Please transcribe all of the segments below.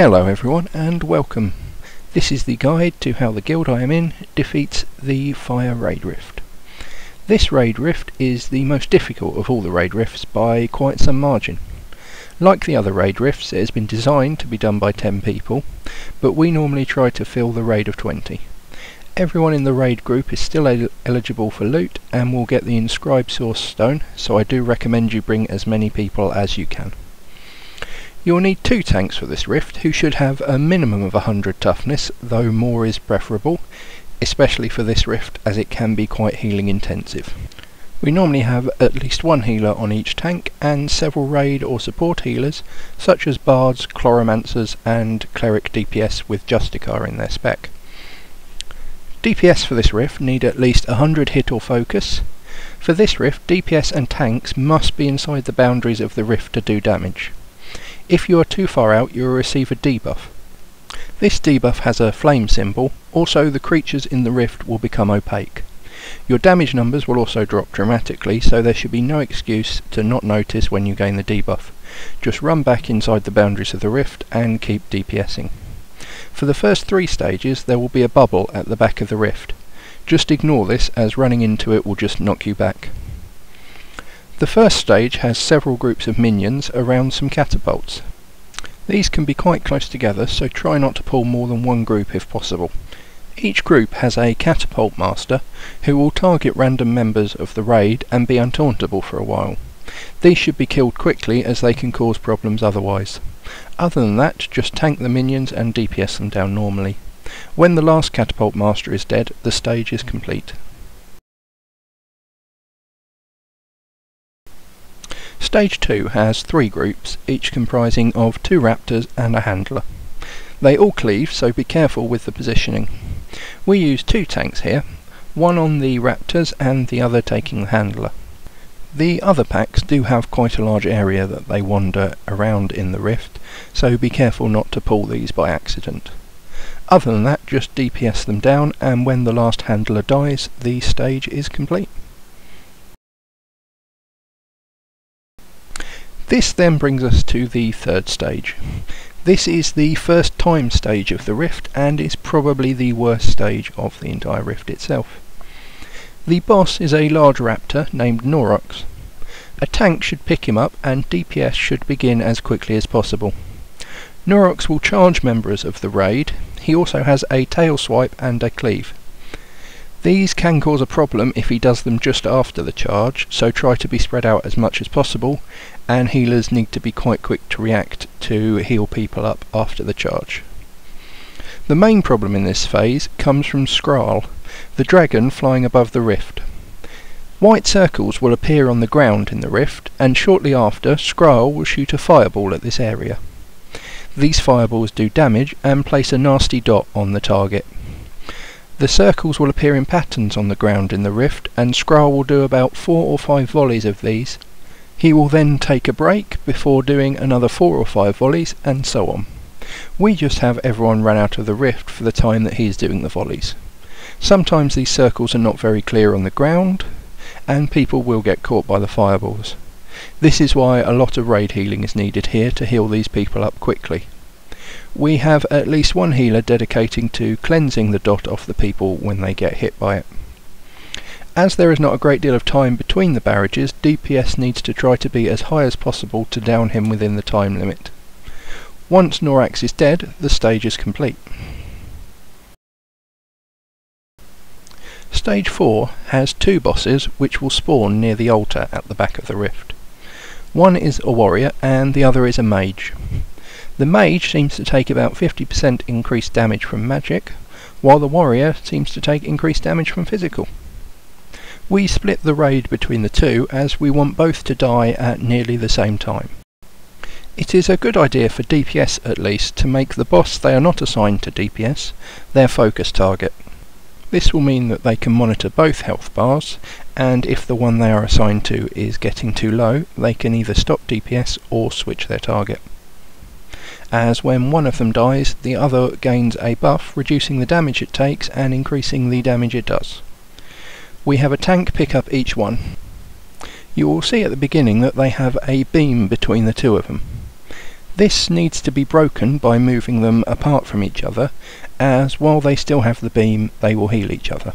Hello everyone and welcome. This is the guide to how the guild I am in defeats the fire raid rift. This raid rift is the most difficult of all the raid rifts by quite some margin. Like the other raid rifts, it has been designed to be done by 10 people, but we normally try to fill the raid of 20. Everyone in the raid group is still eligible for loot and will get the inscribed source stone, so I do recommend you bring as many people as you can. You'll need 2 tanks for this rift, who should have a minimum of 100 toughness, though more is preferable, especially for this rift as it can be quite healing intensive. We normally have at least 1 healer on each tank and several raid or support healers such as bards, chloromancers and cleric DPS with Justicar in their spec. DPS for this rift need at least 100 hit or focus. For this rift, DPS and tanks must be inside the boundaries of the rift to do damage. If you are too far out, you will receive a debuff. This debuff has a flame symbol, also the creatures in the rift will become opaque. Your damage numbers will also drop dramatically, so there should be no excuse to not notice when you gain the debuff. Just run back inside the boundaries of the rift and keep DPSing. For the first 3 stages there will be a bubble at the back of the rift. Just ignore this, as running into it will just knock you back. The first stage has several groups of minions around some catapults. These can be quite close together, so try not to pull more than 1 group if possible. Each group has a catapult master who will target random members of the raid and be untauntable for a while. These should be killed quickly as they can cause problems otherwise. Other than that, just tank the minions and DPS them down normally. When the last catapult master is dead, the stage is complete. Stage 2 has 3 groups, each comprising of 2 raptors and a handler. They all cleave, so be careful with the positioning. We use 2 tanks here, one on the raptors and the other taking the handler. The other packs do have quite a large area that they wander around in the rift, so be careful not to pull these by accident. Other than that, just DPS them down, and when the last handler dies, the stage is complete. This then brings us to the 3rd stage. This is the first time stage of the rift and is probably the worst stage of the entire rift itself. The boss is a large raptor named Norox. A tank should pick him up and DPS should begin as quickly as possible. Norox will charge members of the raid. He also has a tail swipe and a cleave. These can cause a problem if he does them just after the charge, so try to be spread out as much as possible, and healers need to be quite quick to react to heal people up after the charge. The main problem in this phase comes from Skral, the dragon flying above the rift. White circles will appear on the ground in the rift, and shortly after, Skral will shoot a fireball at this area. These fireballs do damage and place a nasty dot on the target. The circles will appear in patterns on the ground in the rift, and Skral will do about 4 or 5 volleys of these. He will then take a break before doing another 4 or 5 volleys, and so on. We just have everyone run out of the rift for the time that he is doing the volleys. Sometimes these circles are not very clear on the ground, and people will get caught by the fireballs. This is why a lot of raid healing is needed here to heal these people up quickly. We have at least 1 healer dedicating to cleansing the dot off the people when they get hit by it. As there is not a great deal of time between the barrages, DPS needs to try to be as high as possible to down him within the time limit. Once Norax is dead, the stage is complete. Stage 4 has 2 bosses which will spawn near the altar at the back of the rift. One is a warrior and the other is a mage. The mage seems to take about 50% increased damage from magic, while the warrior seems to take increased damage from physical. We split the raid between the 2 as we want both to die at nearly the same time. It is a good idea for DPS at least to make the boss they are not assigned to DPS their focus target. This will mean that they can monitor both health bars, and if the one they are assigned to is getting too low, they can either stop DPS or switch their target. As when one of them dies, the other gains a buff, reducing the damage it takes and increasing the damage it does. We have a tank pick up each one. You will see at the beginning that they have a beam between the 2 of them. This needs to be broken by moving them apart from each other, as while they still have the beam they will heal each other.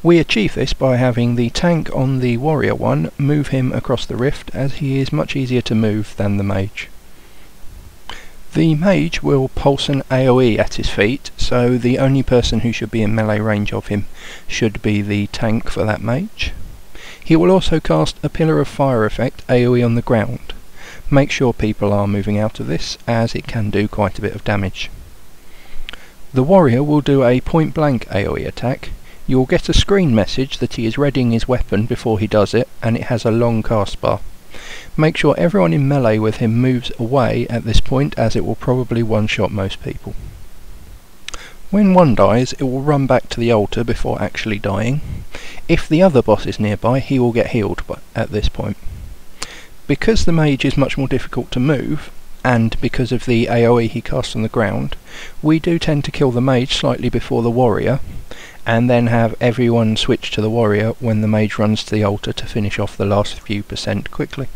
We achieve this by having the tank on the warrior one move him across the rift, as he is much easier to move than the mage. The mage will pulse an AoE at his feet, so the only person who should be in melee range of him should be the tank for that mage. He will also cast a pillar of fire effect AoE on the ground. Make sure people are moving out of this, as it can do quite a bit of damage. The warrior will do a point blank AoE attack. You will get a screen message that he is readying his weapon before he does it, and it has a long cast bar. Make sure everyone in melee with him moves away at this point, as it will probably one-shot most people. When one dies, it will run back to the altar before actually dying. If the other boss is nearby, he will get healed at this point. Because the mage is much more difficult to move, and because of the AoE he casts on the ground, we do tend to kill the mage slightly before the warrior, and then have everyone switch to the warrior when the mage runs to the altar to finish off the last few percent quickly.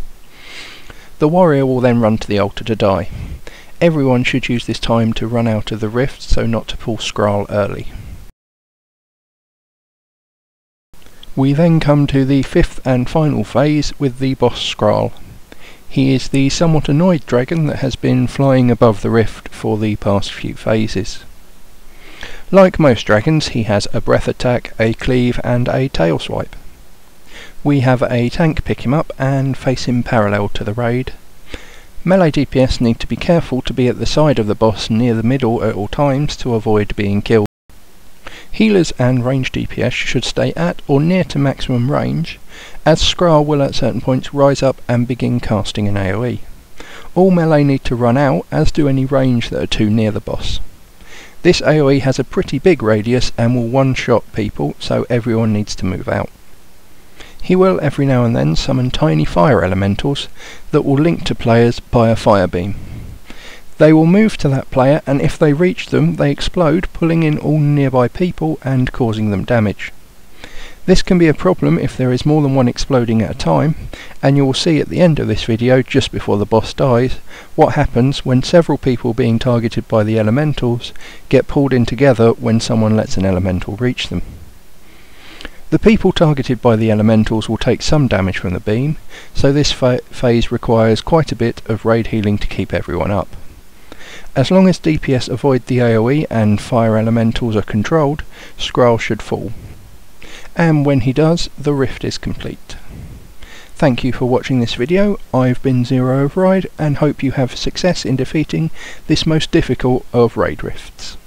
The warrior will then run to the altar to die. Everyone should use this time to run out of the rift, so not to pull Skrull early. We then come to the fifth and final phase with the boss Skrull. He is the somewhat annoyed dragon that has been flying above the rift for the past few phases. Like most dragons, he has a breath attack, a cleave and a tail swipe. We have a tank pick him up and face him parallel to the raid. Melee DPS need to be careful to be at the side of the boss near the middle at all times to avoid being killed. Healers and range DPS should stay at or near to maximum range, as Skrull will at certain points rise up and begin casting an AoE. All melee need to run out, as do any range that are too near the boss. This AoE has a pretty big radius and will one-shot people, so everyone needs to move out. He will every now and then summon tiny fire elementals that will link to players by a fire beam. They will move to that player, and if they reach them, they explode, pulling in all nearby people and causing them damage. This can be a problem if there is more than one exploding at a time, and you will see at the end of this video, just before the boss dies, what happens when several people being targeted by the elementals get pulled in together when someone lets an elemental reach them. The people targeted by the elementals will take some damage from the beam, so this phase requires quite a bit of raid healing to keep everyone up. As long as DPS avoid the AoE and fire elementals are controlled, Skrull should fall. And when he does, the rift is complete. Thank you for watching this video. I've been Zero Override and hope you have success in defeating this most difficult of raid rifts.